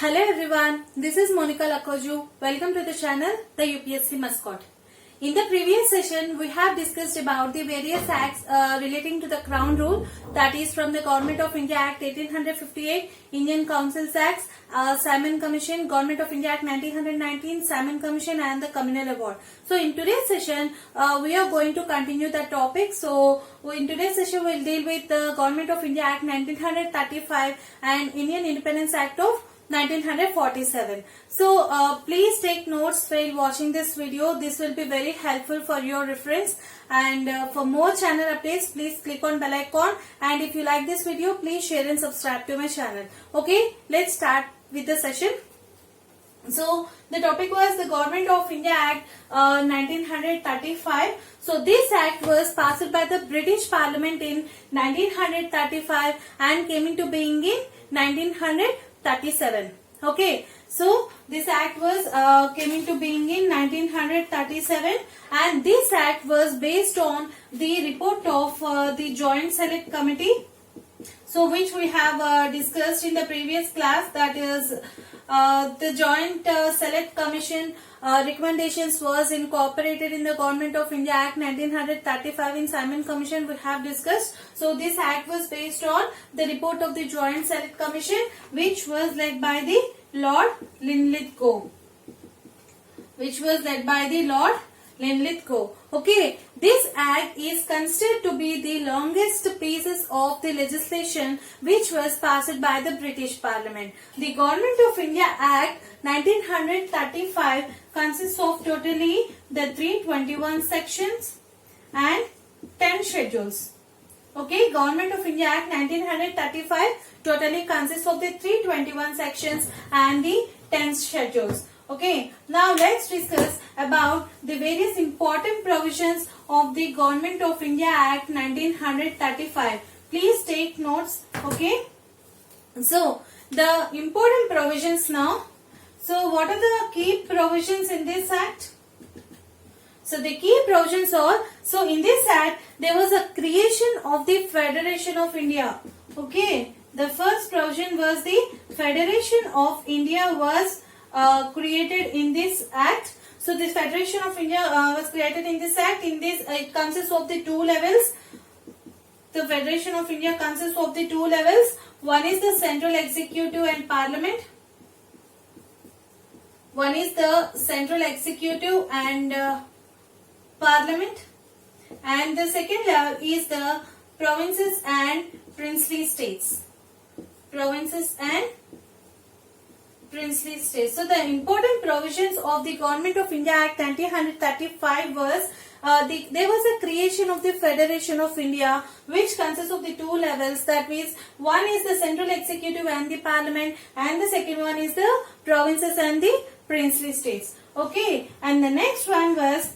Hello everyone, this is Monica Lakoju. Welcome to the channel, the UPSC Mascot. In the previous session, we have discussed about the various acts relating to the Crown Rule, that is from the Government of India Act 1858, Indian Councils Acts, Simon Commission, Government of India Act 1919, Simon Commission and the Communal Award. So in today's session, we are going to continue the topic. So in today's session, we will deal with the Government of India Act 1935 and Indian Independence Act of 1947. So please take notes while watching this video. This will be very helpful for your reference, and for more channel updates please click on bell icon, and if you like this video please share and subscribe to my channel. Okay, let's start with the session. So the topic was the Government of India Act 1935. So this act was passed by the British Parliament in 1935 and came into being in 1937. Okay, so this act was came into being in 1937, and this act was based on the report of the Joint Select Committee, so which we have discussed in the previous class, that is the Joint Select Commission recommendations was incorporated in the Government of India Act 1935 in Simon Commission we have discussed. So this act was based on the report of the Joint Select Commission, which was led by the Lord Linlithgow. Okay, this act is considered to be the longest pieces of the legislation which was passed by the British Parliament. The Government of India Act 1935 consists of totally the 321 sections and 10 schedules. Okay, Government of India Act 1935 totally consists of the 321 sections and the 10 schedules. Okay, now let's discuss about the various important provisions of the Government of India Act 1935. Please take notes. Okay, so the important provisions now. So what are the key provisions in this act? So the key provisions are, so in this act there was a creation of the Federation of India. Okay, the first provision was the Federation of India was created in this act. So this Federation of India was created in this act. In this it consists of the two levels. The Federation of India consists of the two levels. One is the Central Executive and Parliament. One is the Central Executive and Parliament, and the second level is the provinces and princely states. Provinces and princely states. So the important provisions of the Government of India Act 1935 was there was a creation of the Federation of India, which consists of the two levels. That means one is the Central Executive and the Parliament, and the second one is the provinces and the princely states. Okay, and the next one was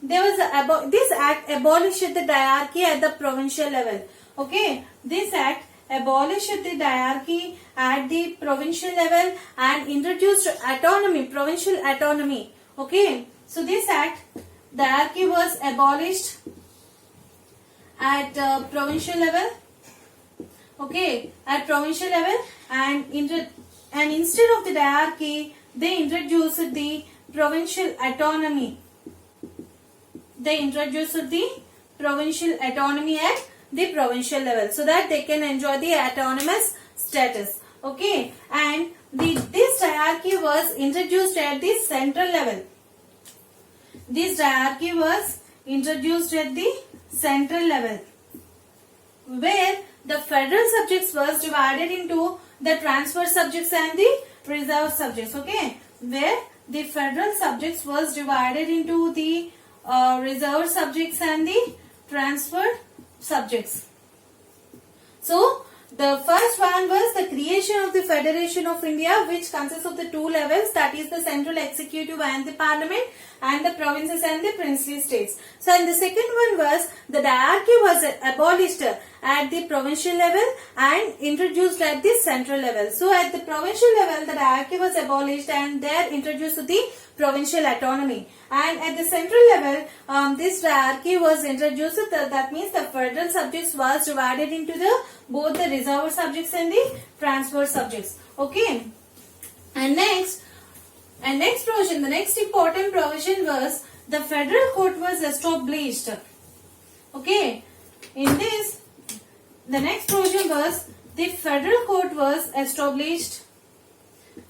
there was this act abolished the diarchy at the provincial level. Okay, this act abolished the diarchy at the provincial level and introduced autonomy, provincial autonomy. Okay, so this act, diarchy was abolished at provincial level. Okay, at provincial level, and instead of the diarchy they introduced the provincial autonomy. They introduced the provincial autonomy at the provincial level, so that they can enjoy the autonomous status. Okay, and this diarchy was introduced at the central level. This diarchy was introduced at the central level, where the federal subjects was divided into the transfer subjects and the reserve subjects. Okay, where the federal subjects was divided into the reserve subjects and the transferred subjects. So the first one was the creation of the Federation of India, which consists of the two levels, that is the Central Executive and the Parliament, and the provinces and the princely states. So and the second one was the diarchy was abolished at the provincial level and introduced at the central level. So at the provincial level the diarchy was abolished and there introduced the provincial autonomy, and at the central level this diarchy was introduced. That means the federal subjects was divided into both the reserved subjects and the transferred subjects. Okay. And next provision, the next important provision was the federal court was established. Okay, in this, the next provision was the federal court was established.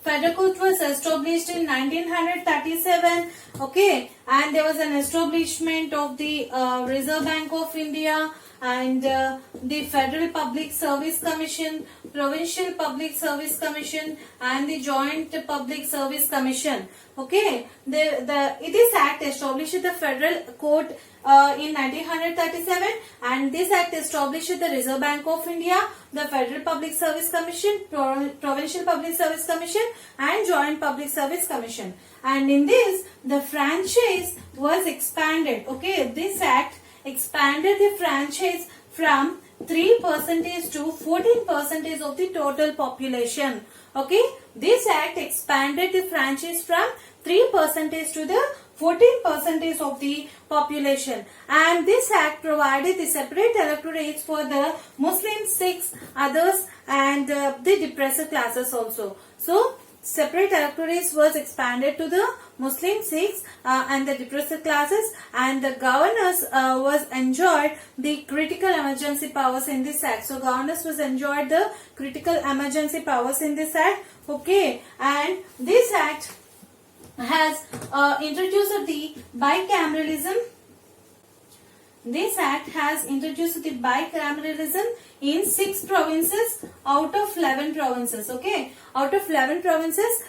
Federal court was established in 1937. Okay, and there was an establishment of the Reserve Bank of India and the Federal Public Service Commission, Provincial Public Service Commission, and the Joint Public Service Commission. Okay, this act established the federal court in 1937, and this act established the Reserve Bank of India, the Federal Public Service Commission, Provincial Public Service Commission, and Joint Public Service Commission. And in this, the franchise was expanded. Okay, this act expanded the franchise from 3% to 14% of the total population. Okay, this act expanded the franchise from 3% to the 14% of the population, and this act provided the separate electorates for the Muslims, Sikhs, others, and the depressed classes also. So separate electorates was expanded to the Muslim, Sikhs, and the depressed classes, and the governors was enjoyed the critical emergency powers in this act. So governors was enjoyed the critical emergency powers in this act. Okay, and this act has introduced the bicameralism. This act has introduced the bicameralism in 6 provinces out of 11 provinces. Okay, out of 11 provinces,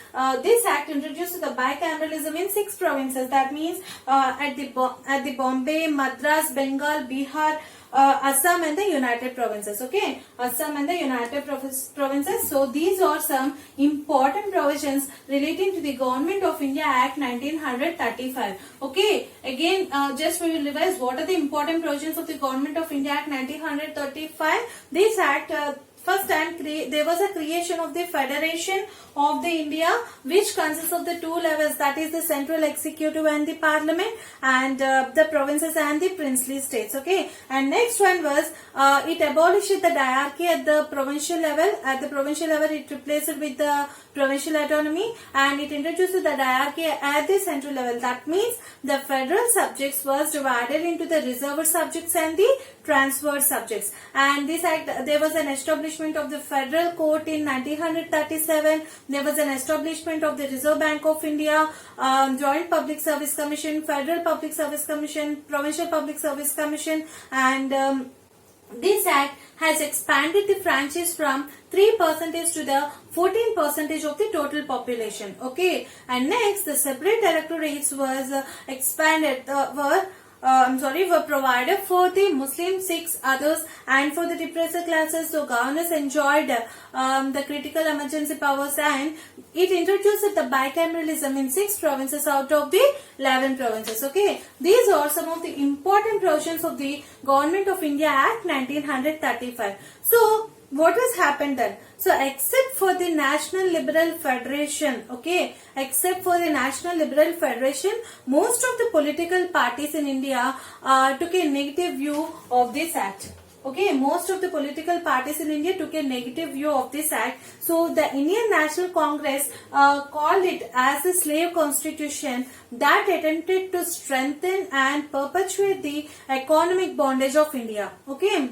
this act introduced the bicameralism in 6 provinces. That means at the Bombay, Madras, Bengal, Bihar, Assam, and the United Provinces. Okay, Assam and the United Provinces. So these are some important provisions relating to the Government of India Act 1935. Okay, again, just we will revise what are the important provisions of the Government of India Act 1935. This act, first time there was a creation of the Federation of the India, which consists of the 2 levels, that is the central executive and the parliament, and the provinces and the princely states. Okay, and next one was it abolished the diarchy at the provincial level. At the provincial level, it replaced it with the provincial autonomy, and it introduced the diarchy at the central level. That means the federal subjects was divided into the reserved subjects and the transferred subjects. And this act, there was an establishment of the federal court in 1937. There was an establishment of the Reserve Bank of India, Joint Public Service Commission, Federal Public Service Commission, Provincial Public Service Commission, and this act has expanded the franchise from 3% to the 14% of the total population. Okay, and next the separate electorates was expanded, were provided for the Muslim, Sikhs, others, and for the depressed classes. So governors enjoyed the critical emergency powers, and it introduced the bicameralism in 6 provinces out of the 11 provinces. Okay, these are some of the important provisions of the Government of India Act 1935. So what has happened then? So except for the National Liberal Federation, okay, except for the National Liberal Federation, most of the political parties in India took a negative view of this act. Okay, most of the political parties in India took a negative view of this act. So the Indian National Congress called it as a slave constitution that attempted to strengthen and perpetuate the economic bondage of India. Okay,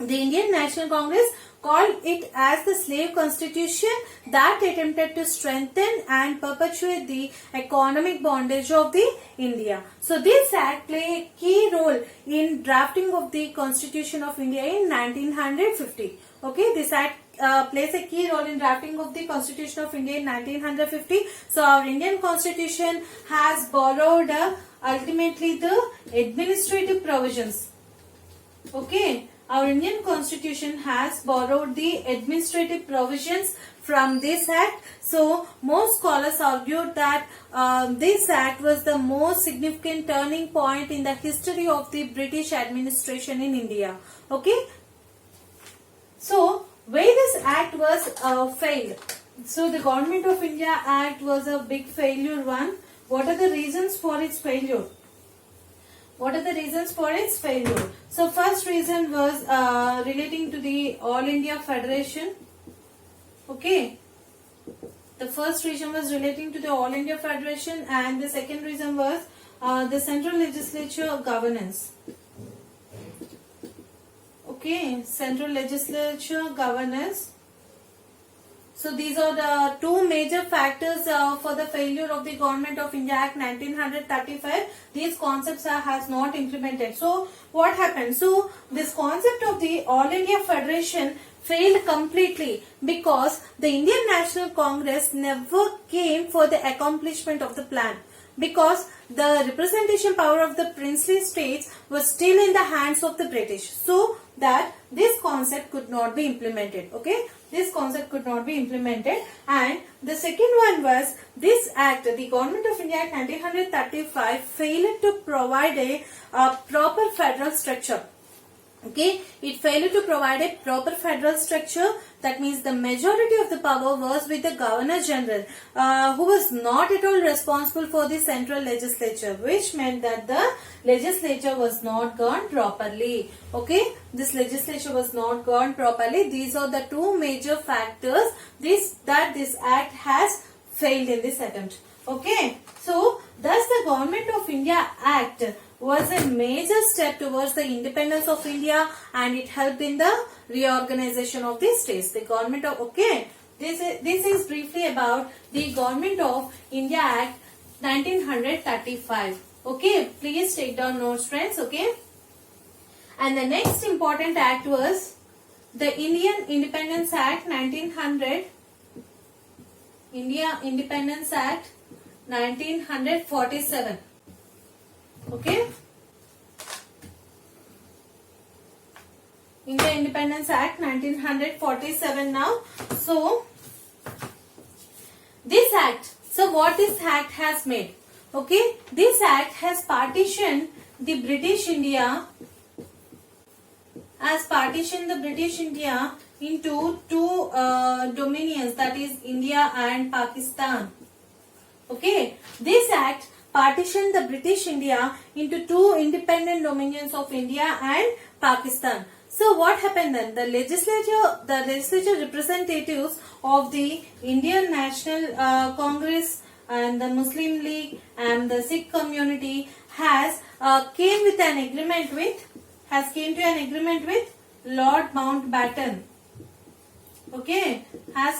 the Indian National Congress called it as the slave constitution that attempted to strengthen and perpetuate the economic bondage of the India. So this act played a key role in drafting of the Constitution of India in 1950. Okay, this act plays a key role in drafting of the Constitution of India in 1950. So our Indian Constitution has borrowed ultimately the administrative provisions. Okay, our Indian Constitution has borrowed the administrative provisions from this act. So most scholars argued that this act was the most significant turning point in the history of the British administration in India. Okay, so why this act was failed? So the Government of India Act was a big failure one. What are the reasons for its failure? What are the reasons for its failure? So first reason was relating to the All India Federation. Okay. The first reason was relating to the All India Federation, and the second reason was the central legislature governance. Okay, central legislature governance. So these are the two major factors for the failure of the Government of India Act 1935. These concepts has not implemented. So what happened? So this concept of the All India Federation failed completely because the Indian National Congress never came for the accomplishment of the plan, because the representation power of the princely states was still in the hands of the British, so that this concept could not be implemented. Okay, this concept could not be implemented. And the second one was this act, the Government of India Act 1935 failed to provide a proper federal structure. Okay, it failed to provide a proper federal structure. That means the majority of the power was with the Governor General, who was not at all responsible for the central legislature, which meant that the legislature was not governed properly. Okay, this legislature was not governed properly. These are the two major factors that this act has failed in this attempt. Okay, so thus the Government of India Act was a major step towards the independence of India, and it helped in the reorganization of the states. The government of, okay, this is briefly about the Government of India Act 1935. Okay, please take down notes, friends. Okay, and the next important act was the Indian Independence Act 1900. India Independence Act 1947. Okay, India Independence Act 1947 now. So this act, so what this act has made? Okay, this act has partitioned the British India, into two dominions, that is India and Pakistan. Okay, this act partitioned the British India into two independent dominions of India and Pakistan. So what happened then? The legislature representatives of the Indian National Congress and the Muslim League and the Sikh community came to an agreement with Lord Mountbatten. Okay,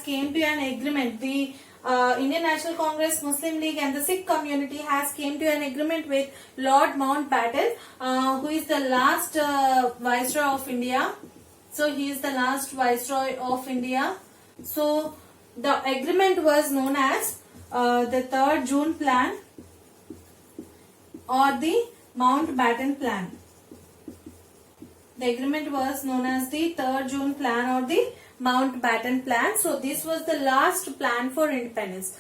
came to an agreement. The Indian National Congress, Muslim League and the Sikh community came to an agreement with Lord Mountbatten, who is the last Viceroy of India. So he is the last Viceroy of India. So the agreement was known as the 3rd June Plan or the Mountbatten Plan. The agreement was known as the 3rd June Plan or the Mountbatten Plan. So this was the last plan for independence.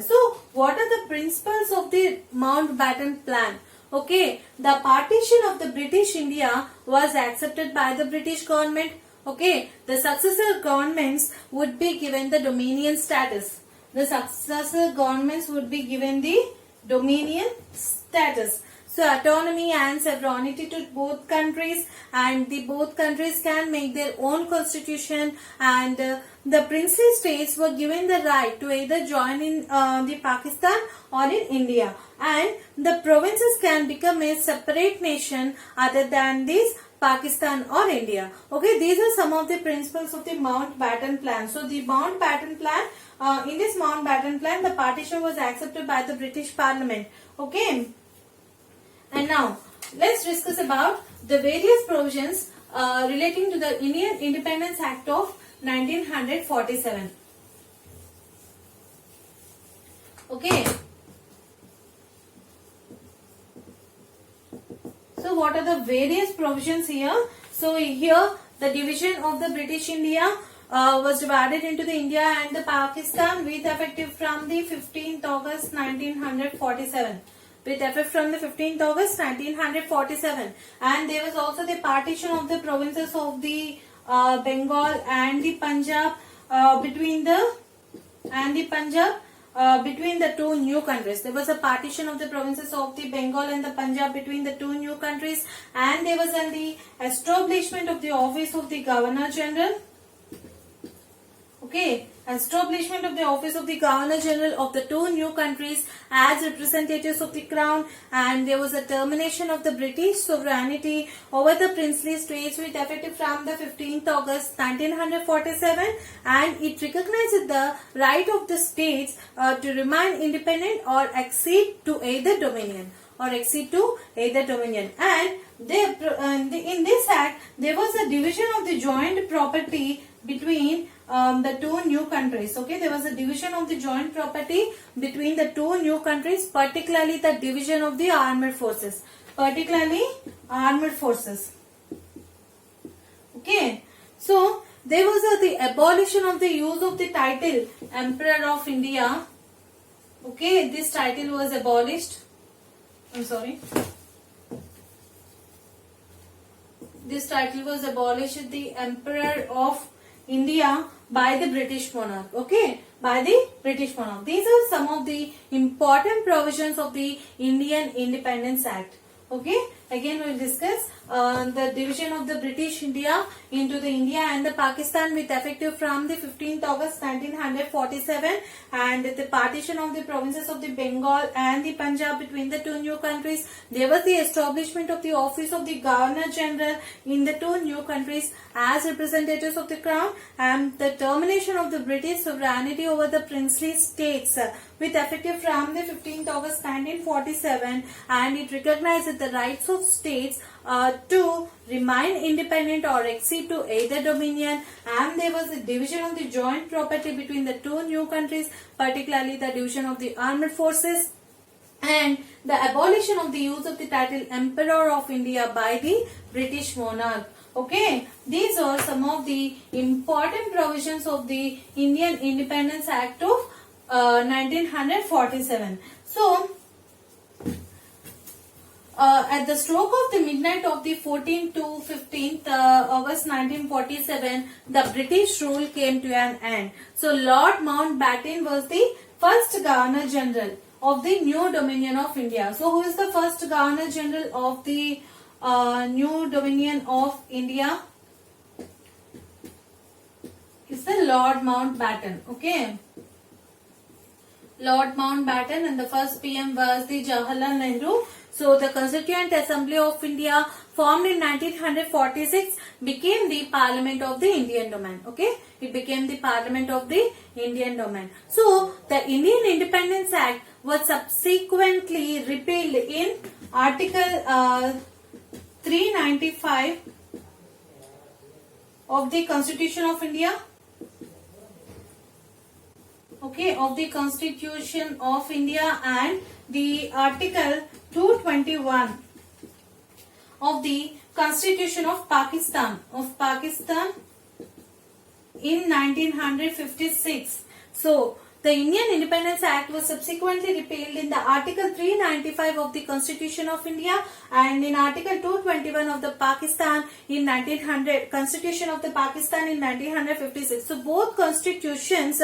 So what are the principles of the Mountbatten Plan? Okay, the partition of the British India was accepted by the British government. Okay, the successor governments would be given the dominion status. So autonomy and sovereignty to both countries, and the both countries can make their own constitution, and the princely states were given the right to either join in the Pakistan or in India, and the provinces can become a separate nation other than this Pakistan or India. Okay, these are some of the principles of the Mountbatten Plan. So the Mountbatten Plan, in this Mountbatten Plan, the partition was accepted by the British Parliament. Okay. And now, let's discuss about the various provisions relating to the Indian Independence Act of 1947. Okay. So, what are the various provisions here? So, here the division of the British India was divided into the India and the Pakistan with effective from the 15th August 1947. With effect from the 15th August 1947, and there was also the partition of the provinces of the Bengal and the Punjab between the two new countries. There was a partition of the provinces of the Bengal and the Punjab between the two new countries, and there was the establishment of the office of the Governor General. Okay, establishment of the office of the Governor General of the two new countries as representatives of the Crown, and there was a termination of the British sovereignty over the princely states with effect from the 15th August 1947, and it recognized the right of the states to remain independent or accede to either dominion. And in this act there was a division of the joint property between the two new countries. Okay, there was a division of the joint property between the two new countries, particularly the division of the armed forces. Okay, so there was the abolition of the use of the title Emperor of India. Okay, this title was abolished. This title was abolished, the Emperor of India, by the British monarch. Okay, by the British monarch. These are some of the important provisions of the Indian Independence Act. Okay, again we will discuss the division of the British India into the India and the Pakistan with effective from the 15th August 1947, and the partition of the provinces of the Bengal and the Punjab between the two new countries. There was the establishment of the office of the Governor General in the two new countries as representatives of the Crown, and the termination of the British sovereignty over the princely states with effective from the 15th August 1947, and it recognized the rights of states to remain independent or accede to either dominion, and there was a division of the joint property between the two new countries, particularly the division of the armed forces, and the abolition of the use of the title Emperor of India by the British monarch. Okay, these are some of the important provisions of the Indian Independence Act of 1947. So, at the stroke of the midnight of the 14th to 15th August 1947, the British rule came to an end. So, Lord Mountbatten was the first Governor General of the new Dominion of India. So, who is the first Governor General of the new Dominion of India? It's the Lord Mountbatten. Okay, Lord Mountbatten, and the first PM was the Jawaharlal Nehru. So, the Constituent Assembly of India, formed in 1946, became the Parliament of the Indian Domain. Okay, it became the Parliament of the Indian Domain. So, the Indian Independence Act was subsequently repealed in Article 395 of the Constitution of India. Okay, of the Constitution of India, and the Article 221 of the Constitution of Pakistan in 1956. So, the Indian Independence Act was subsequently repealed in the Article 395 of the Constitution of India, and in Article 221 of the Pakistan in 1900, Constitution of the Pakistan in 1956. So, both constitutions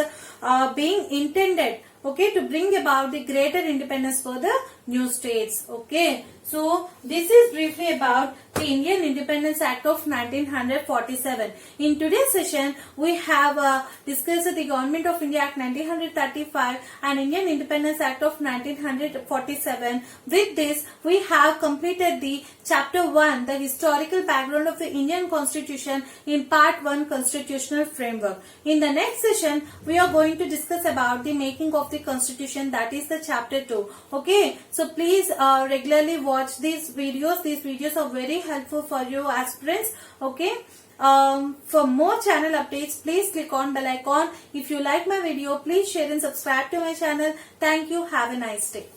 being intended, okay, to bring about the greater independence for the new states. Okay, so this is briefly about the Indian Independence Act of 1947. In today's session, we have discussed the Government of India Act 1935 and Indian Independence Act of 1947. With this, we have completed the Chapter 1, the historical background of the Indian Constitution, in Part 1, Constitutional Framework. In the next session, we are going to discuss about the making of the Constitution, that is the Chapter 2. Okay, so please regularly watch these videos. These videos are very helpful for you aspirants. Okay, for more channel updates, please click on bell icon. If you like my video, please share and subscribe to my channel. Thank you. Have a nice day.